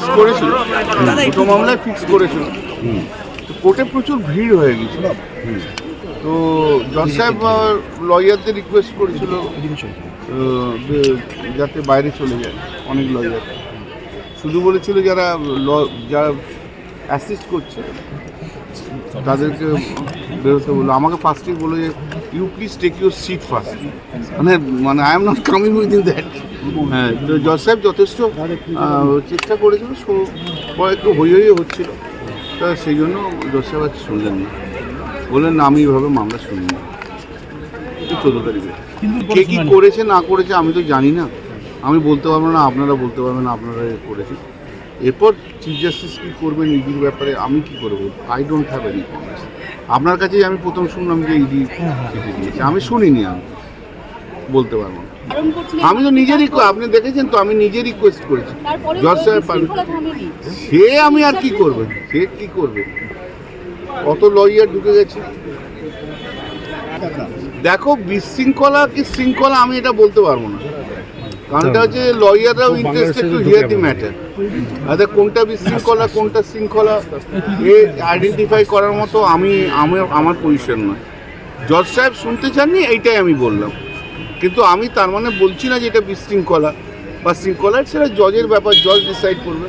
Fix করেছিল, দুটো মামলায় ফিক্স করেছিল। তো কোর্টে প্রচুর ভিড় হয়ে গেছিল। তো জজ সাহেব লয়ারদের রিকোয়েস্ট করেছিল যাতে বাইরে চলে যায়। অনেক লয়ার শুধু বলেছিল যারা অ্যাসিস্ট করছে তাদেরকে বেরোতে বললো। আমাকে ফার্স্টেই বললো যে you please take your seat first, মানে I am not coming within that. হ্যাঁ, তো জজ সাহেব যথেষ্ট চেষ্টা করেছিল, পরে একটু হইয়ে হচ্ছিল, তা সেই জন্য জজ সাহেব আজ শুনলেন না, বললেন না আমি এইভাবে মামলা শুনি না 14 তারিখে। কে কী করেছে না করেছে আমি তো জানি না, আমি বলতে পারবো না, আপনারা বলতে পারবেন না আপনারা করেছেন। এরপর চিফ জাস্টিস কী করবেন ইডির ব্যাপারে আমি কী করে বলবো? I don't have any comments. আপনার কাছেই আমি প্রথম শুনলাম যে ইডি চিঠি দিয়েছে, আমি শুনিনি, আমি বলতে পারবো না। আমি তো নিজেরই, আপনি দেখেছেন তো আমি নিজে রিকোয়েস্ট করেছি জজ সাহেব, সে আমি আর কি করবে, সে কী করবে, কত লয়ার ঢুকে গেছে। দেখো বিশৃঙ্খলা কি শৃঙ্খলা আমি এটা বলতে পারবো না, কারণটা হচ্ছে লয়াররাও interested to hear the matter. আচ্ছা কোনটা বিশৃঙ্খলা কোনটা শৃঙ্খলা এ আইডেন্টিফাই করার মতো আমার পজিশন নয়। জজ সাহেব শুনতে চাননি এইটাই আমি বললাম, কিন্তু আমি তার মানে বলছি না যে এটা বিশৃঙ্খলা বা শৃঙ্খলা, সেটা জজের ব্যাপার, জজ ডিসাইড করবে।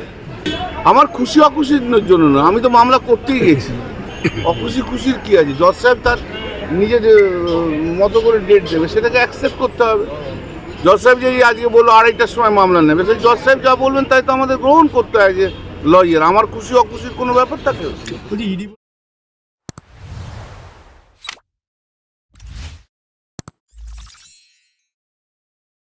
আমার খুশি অখুশির জন্য না, আমি তো মামলা করতেই গেছি, খুশির কী আছে? জজ সাহেব তার নিজের মতো করে ডেট দেবে, সেটাকে অ্যাকসেপ্ট করতে হবে। জজ সাহেব যে আজকে বললো 2:30টার সময় মামলা নেবে, সেই জজ সাহেব যা বলবেন তাই তো আমাদের গ্রহণ করতে হয় যে লয়ার। আমার খুশি অখুশির কোনো ব্যাপার থাকে?